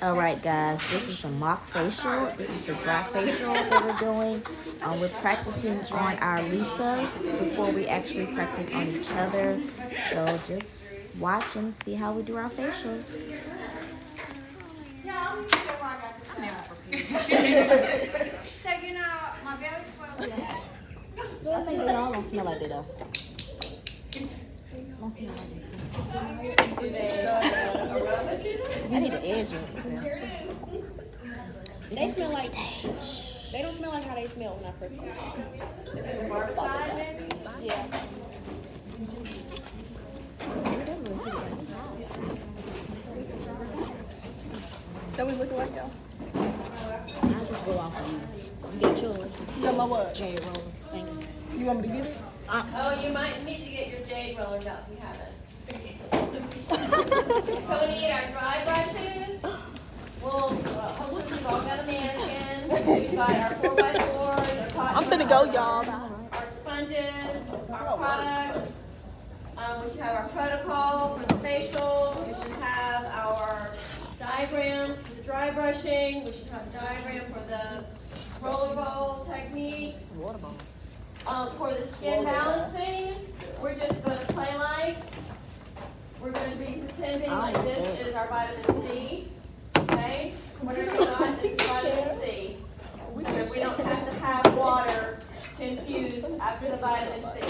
Alright guys, this is a mock facial. This is the dry facial that we're doing. We're practicing on our Lisas before we actually practice on each other. So just watch and see how we do our facials. So my belly swells. I think they all don't smell like that though. I need the edge of it. They smell like they don't smell like how they smell when I first came out. Yeah. Don't we look alike, y'all? I'll just go off of you. Get yours. You got my what? Jade roller. Thank you. You want me to get it? Oh, you might need to get your jade rollers out if you haven't. So we need our dry brushes. Hopefully we've all got a mannequin. We've got our 4x4s, our cotton I'm finna go, y'all. our sponges, our products. We should have our protocol for the facial. We should have our diagrams for the dry brushing. We should have a diagram for the roll techniques. For the skin balancing, we're just going to play like. We're going to be pretending like this is our vitamin C. Okay? Whatever you got, this is vitamin C. So that we don't have to have water to infuse after the vitamin C.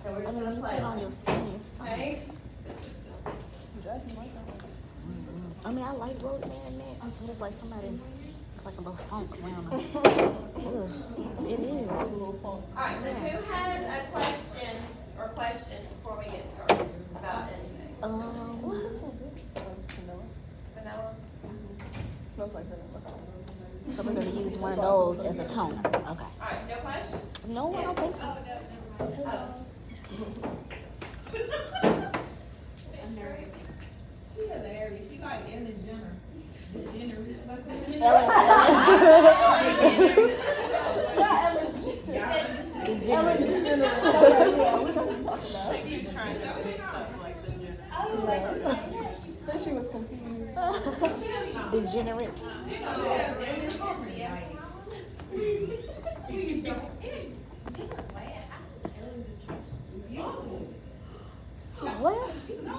So we're just going to play like. Okay? I mean, I like rosemary and that. It's like somebody, it's like a little funk around them. It is. Alright, so who has a question or questions before we get started about anything? This one good. It's vanilla. Vanilla? Smells like vanilla. So we're going to use one of those as a toner. Okay. Alright, no questions? No, I don't think so. She hilarious. She like Ellen Jenner. DeGeneres. What's that? She Then she was confused. Degenerates. She's what? She's what?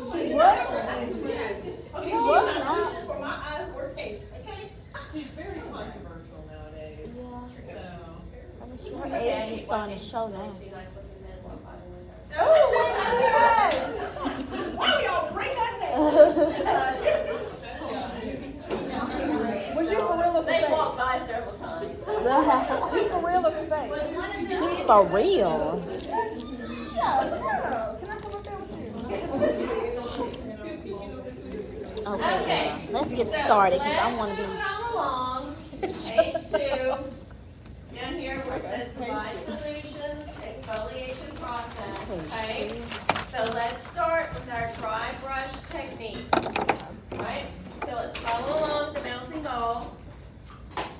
Okay, she's not for my eyes or taste, okay? She's very controversial nowadays. Yeah. I mean, her age is starting to show now. Oh, why y'all break her neck? Was you for real or for They fake? walked by several times. You for real or for fake? She's for real. Yeah, Can I come up there with you? Okay, let's get started because I want to be. Let's move along. Page 2. Down here where it says provide solutions, exfoliation process. Okay. So let's start with our dry brush techniques. Right? So let's follow along the bouncing ball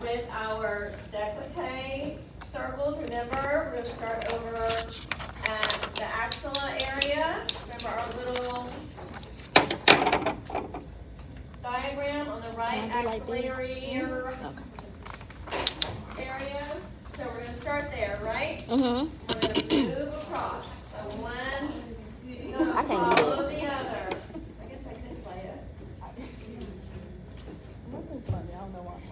with our décolleté circles. Remember, we're going to start over at the axilla area. Remember our little diagram on the right axillary area. So we're going to start there, right? Mm-hmm. We're going to move across. So one, I can't do follow that. the other. I guess I could play it. Nothing's funny. I don't know why I'm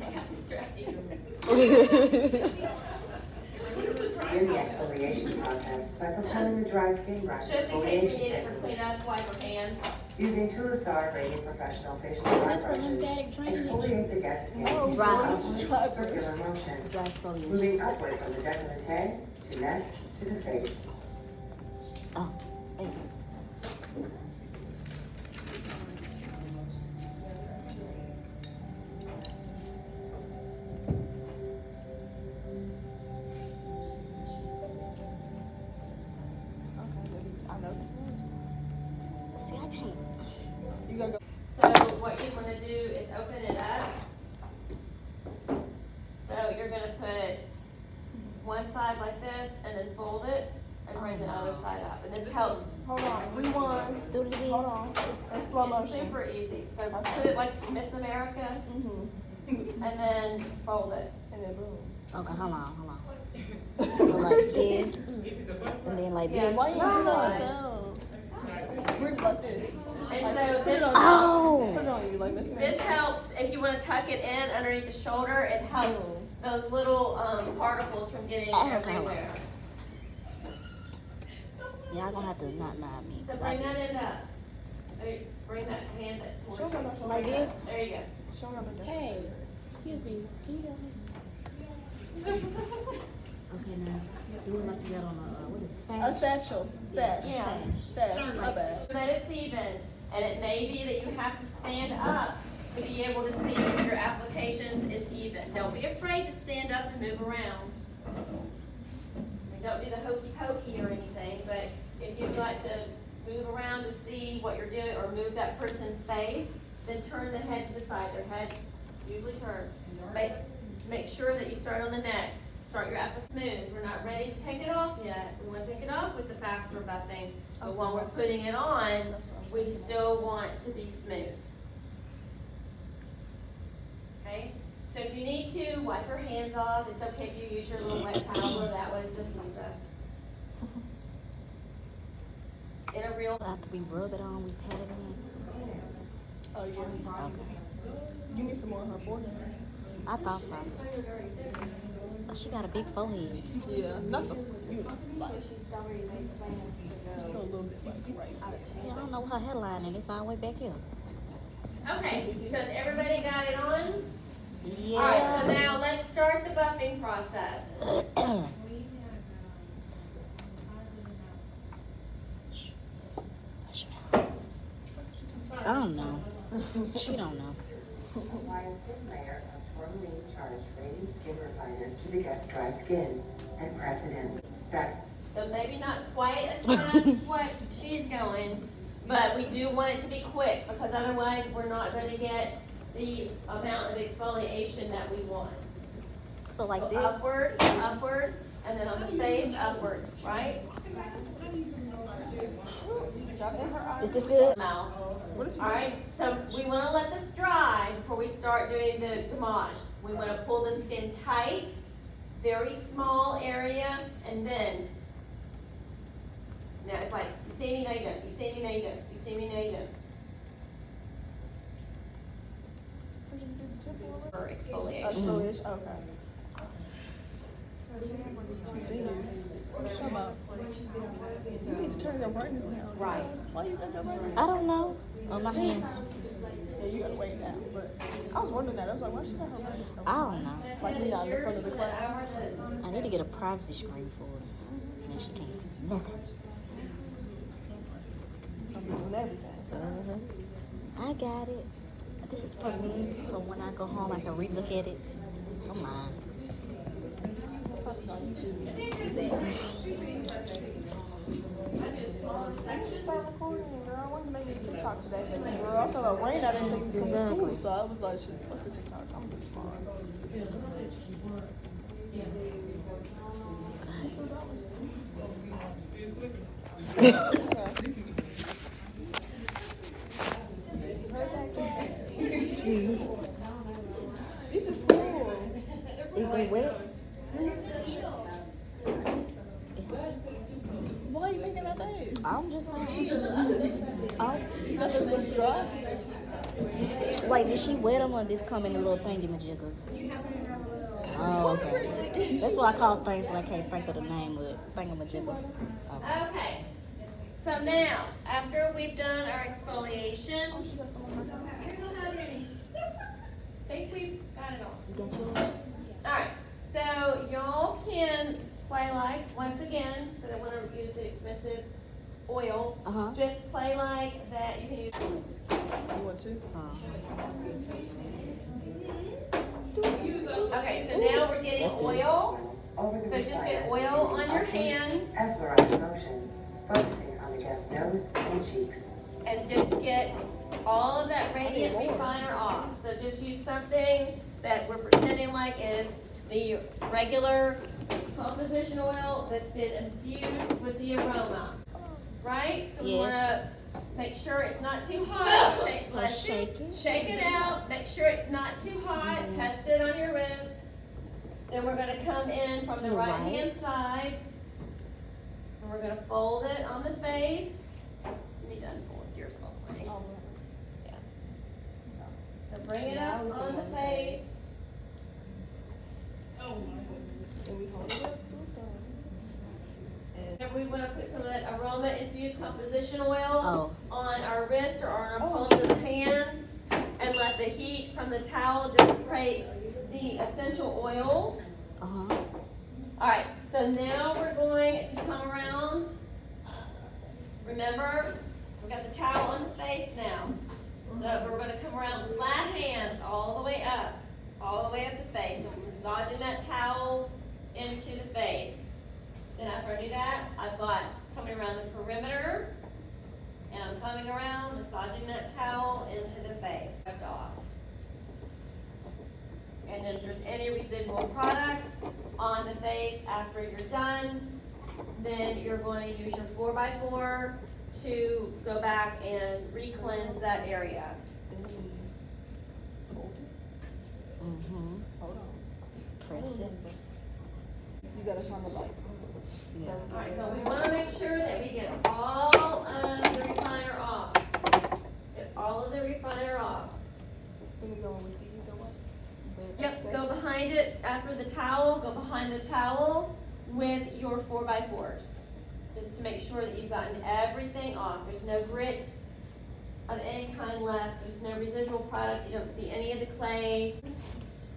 I got distracted. In the exfoliation process by performing the dry skin brush Just in case we exfoliation need it for techniques cleanup, wipe our hands. using Tulisar rated professional facial dry brushes. Exfoliate the guest skin using Right. circular motions, Dry exfoliation. moving upward from the décolleté to neck to the face. Oh, thank you. I know this one. See, I can't. You gotta go. So what you want to do is open it up. So you're going to put one side like this and then fold it and bring it up. other side up. And this helps. Hold on, rewind. Do it again. Hold on. In slow motion. Super easy. So put it like Miss America, Mm-hmm. and then fold it. And then boom. Okay, hold on. So like this, and then like this. Why you do that sound? We're just like this. And Like, so put this, it on Oh. you. Put it on you, like Miss this helps if you want to tuck it in underneath the shoulder. It helps those little particles from getting everywhere. Y'all gonna have to not nod me. So bring that end up. Bring that hand towards Show you. me my Like this? There you go. Show me my Hey, excuse me, can you help me? Okay, now, do it like you got on what is it, A satchel. Sash. Yeah. Sash. My bad. That it's even, and it may be that you have to stand up to be able to see if your applications is even. Don't be afraid to stand up and move around. And don't do the hokey pokey or anything, but if you'd like to move around to see what you're doing or move that person's face, then turn the head to the side. Their head usually turns. Make sure that you start on the neck. Start your application smooth. We're not ready to take it off yet. We want to take it off with the faster buffing, but while we're putting it on, we still want to be smooth. Okay? So if you need to, wipe your hands off. It's okay if you use your little wet towel or that way. It's just Lisa. In a real. After we rub it on, we pat it in. Oh, yeah. Okay. You need some more on her forehead. I thought so. Oh, she got a big forehead. Yeah. Nothing. You like. Just go a little bit like right. See, I don't know what her headline is. It's all the way back here. Okay, so has everybody got it on? Yeah. All right, so now let's start the buffing process. I don't know. She don't know. Apply a thin layer of formalin charged radiant skin refiner to the guest's dry skin and press it in. Back. So maybe not quite as fast as what she's going, but we do want it to be quick because otherwise we're not going to get the amount of exfoliation that we want. So like So this. upward, and then on the face, upward, right? Is this good? Mouth. All right, so we want to let this dry before we start doing the gommage. We want to pull the skin tight, very small area, and then, now it's like, you see me, now you don't, you see me, now you don't, you see me, now you don't. For exfoliation. Exfoliation. Okay. You see you. What you talking about? You need to turn your brightness down. Right. Why you got your brightness? I don't know. On my hands. Yeah, you gotta wait now. But I was wondering that. I was like, why she got her brightness so I don't know. like we not in the front of the class? I need to get a privacy screen for her. Now she can't see nothing. I'm doing everything. I got it. This is for me, so when I go home, I can re-look at it. Come on. That's not YouTube. I should start recording, girl. I wanted to make a TikTok today, but girl, I saw that rain. I didn't think it was coming to school, so I was like, shit, fuck the TikTok. I'm just This is cool. Is it wet? Why are you making that face? I'm just saying. Oh, You thought that was gonna dry? wait, did she wet them or did this come in a little thingy majigger? Oh, okay. That's why I call things when I can't think of the name of it. Thingamajigger. Okay. Okay, so now, after we've done our exfoliation, Oh, she got some on her. I think we've got it all. You got yours? Alright, so y'all can play like, once again, so I want to use the expensive oil. Uh-huh. Just play like that. You can use You want to? Okay, so now we're getting That's good. oil. Over the So just get refiner, oil using on your upward hand. effleurage motions, focusing on the guest's nose and cheeks. And just get all of that radiant refiner off. So just use something that we're pretending like is the regular composition oil that's been infused with the aroma, right? So we Yes. wanna make sure it's not too hot. Shake, So shake it. shake it out, make sure it's not too hot, test it on your wrist. Then we're gonna come in from the Your right hand right. side. And we're gonna fold it on the face. Let me unfold yours all the way. Yeah. So bring it up on the face. And we hold it up. And we wanna put some of that aroma infused composition oil Oh. on our wrist or on our palms of the hand and let the heat from the towel dissipate the essential oils. Uh-huh. Alright, so now we're going to come around. Remember, we got the towel on the face now. So we're gonna come around with flat hands all the way up the face. So we're massaging that towel into the face. Then after I do that, I've got coming around the perimeter, and I'm coming around, massaging that towel into the face. Wiped off. And then if there's any residual product on the face after you're done, then you're going to use your 4x4 to go back and re-cleanse that area. Mm-hmm. Hold on. Press it. You gotta kind of like. Yeah. Alright, so we wanna make sure that we get all of the refiner off. Get all of the refiner off. Can we go with these or what? The Yep, excess? go behind it after the towel, go behind the towel with your 4x4s. Just to make sure that you've gotten everything off. There's no grit of any kind left. There's no residual product. You don't see any of the clay.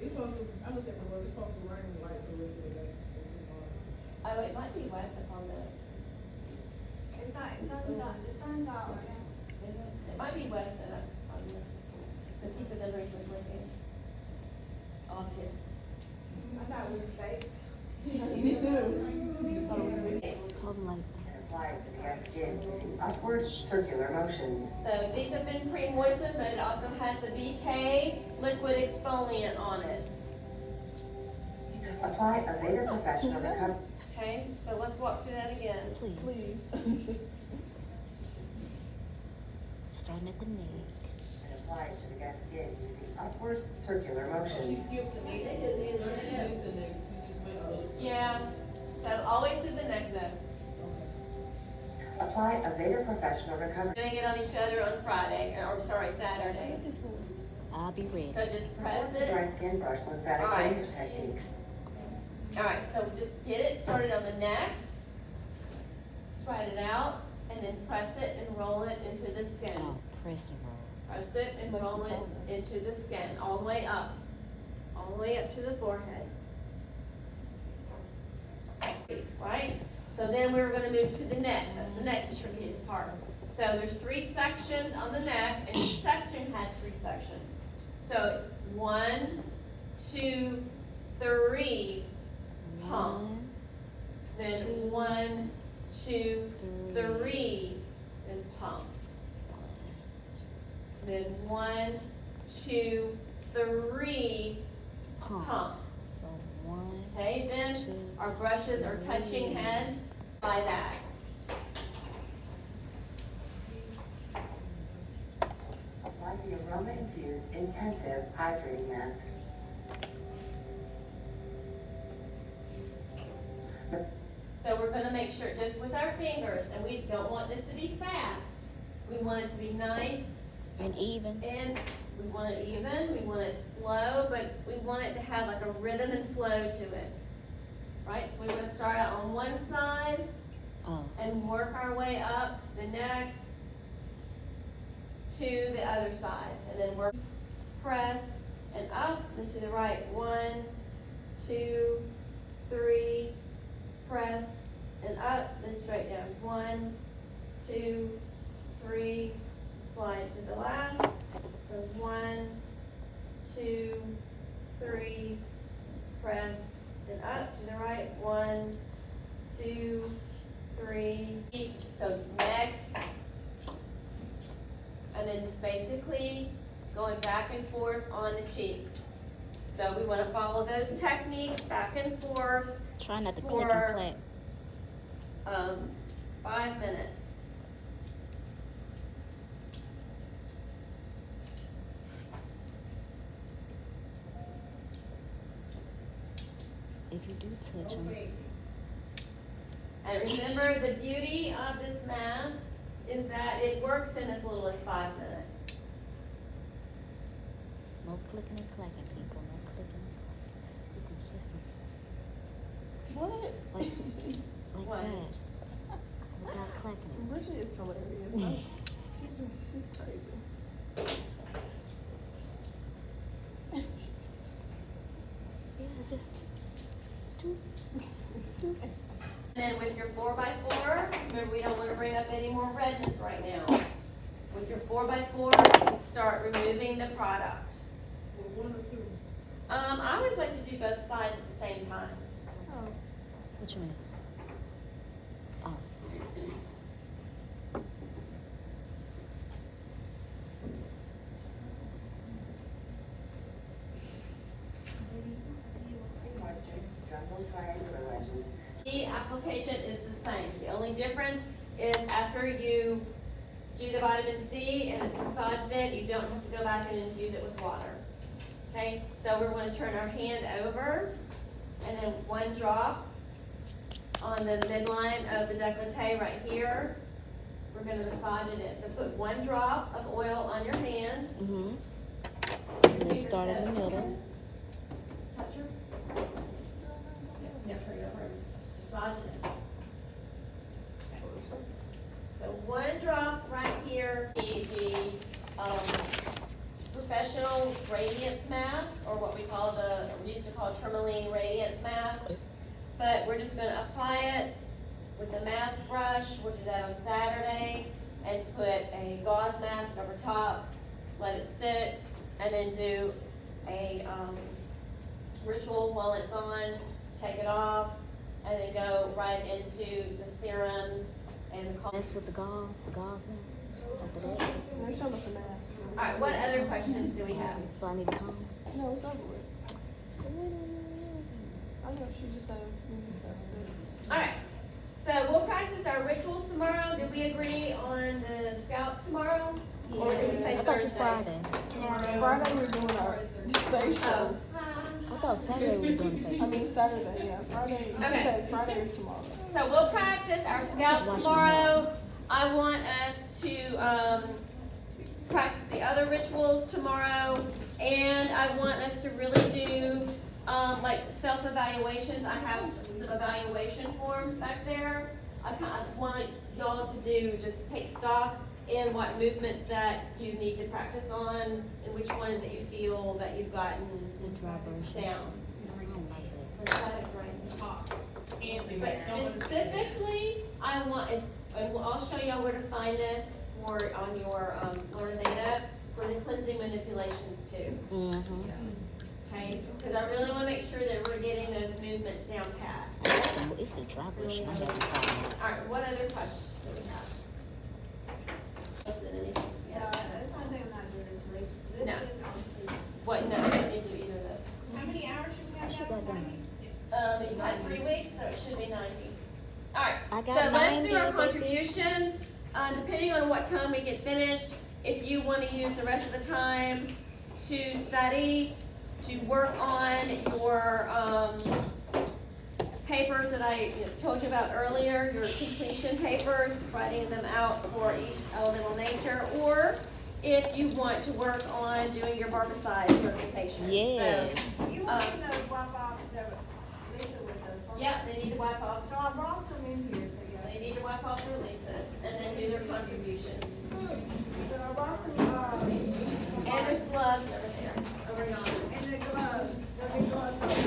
It's supposed to, I looked at the road, it's supposed to rain like the rest of the day. It's tomorrow. Oh, it might be west up on the, It's not, the sun's out right now. is it? It might be west and that's on this. Because he said the rain was looking on his. I thought we were fakes. Me too. Thought it was weird. Hold them like And apply it to the guy's skin using upward circular motions. So these have been pre-moistened, but it also has the BK liquid exfoliant on it. Apply Aveda Professional Recovery. Okay, so let's walk through that again. that. Please. Please. Starting at the neck. And apply it to the guy's skin using upward circular motions. Yeah, so always do the neck though. Apply Aveda Professional Recovery. Doing it on each other on Friday, or sorry, Saturday. I'll be ready. So just press Dry it. skin brush lymphatic Alright. drainage techniques. Alright, so just get it started on the neck. Spread it out, and then press it and roll it into the skin. Oh, press and roll. Press it and roll it into the skin, all the way up. All the way up to the forehead. Right? So then we're gonna move to the neck. That's the next trickiest part. So there's 3 sections on the neck, and each section has 3 sections. So it's 1, 2, 3, pump. One, Then two, 1, 2, three. 3, then pump. Then 1, 2, 3, pump. So 1, Okay, then 2, our brushes are touching heads by that. Apply the aroma infused intensive hydrating mask. So we're gonna make sure, just with our fingers, and we don't want this to be fast. We want it to be nice, and even. and we want it even, we want it slow, but we want it to have like a rhythm and flow to it. Right, so we wanna start out on one side Oh, and work our way up the neck to the other side, and then work, press, and up and to the right. 1, 2, 3, press, and up, then straight down. 1, 2, 3, slide to the last. So 1, 2, 3, press, and up to the right. 1, 2, 3. So neck, and then just basically going back and forth on the cheeks. So we want to follow those techniques back and forth Try not to click and for clack. 5 minutes. If you do touch them. And remember, the beauty of this mask is that it works in as little as 5 minutes. No clicking and clacking, people. No clicking and clacking. You can kiss them. What? Like What? that. Without clacking it. Bridget is hilarious. She's crazy. Yeah, just do. And then with your 4x4, remember we don't want to bring up any more redness right now. With your 4x4, start removing the product. One or two. I always like to do both sides at the same time. Oh. What you mean? Oh. Jumbo triangular wedges. The application is the same. The only difference is after you do the vitamin C and it's massaged it, you don't have to go back and infuse it with water. Okay, so we're going to turn our hand over and then 1 drop on the midline of the décolleté right here. We're going to massage it in. So put 1 drop of oil on your hand. Mm-hmm. Let's start in the middle. Touch her. Yep, turn it over. Massage it in. So 1 drop right here. The professional radiance mask, or what we used to call tourmaline radiance mask. But we're just going to apply it with the mask brush. We'll do that on Saturday, and put a gauze mask over top. Let it sit, and then do a ritual while it's on. Take it off, and then go right into the serums and the. That's with the gauze man. After that. They're showing up the mask. All right, what other questions do we have? So I need to comb. No, it's over with. I know, she just said maybe that's it. All right, so we'll practice our rituals tomorrow. Did we agree on the scalp tomorrow? Or did we say I thought it was Thursday? Friday. Friday we're doing our facials. I thought Saturday we was doing the I facial. mean Saturday, yeah. Friday, she Okay. said Friday or tomorrow. So we'll practice our scalp watching tomorrow. I want us to practice the other rituals tomorrow, and I want us to really do like self-evaluations. I have some evaluation forms back there. I want y'all to do, just take stock in what movements that you need to practice on, and which ones that you feel that you've gotten The dry brush. down. I don't like that. Let's let it rain. But specifically, I want, and I'll show y'all where to find this for, on your, Learn Aveda, for the cleansing manipulations too, Mm-hmm. okay? Because I really wanna make sure that we're getting those movements down pat. It's the dry brush. I'm having a problem with. All right, what other questions do we have? Yeah, that's one thing I'm not doing this week. No. What, no, we don't need to do either of those. How many hours should we I have? should got done. You've had 3 weeks, so it should be 90. All right, I so got let's do 90, our baby. contributions. Depending on what time we get finished, if you want to use the rest of the time to study, to work on your papers that I told you about earlier, your completion papers, writing them out for each elemental nature, or if you want to work on doing your barbicide certification. Yes. So, You want to know why Bob, Lisa with those. yeah, they need to wipe off. So I brought some in here, so yeah. They need to wipe off their leases and then do their contributions. So I brought some, And there's gloves over there, over yonder. and the gloves, the big gloves.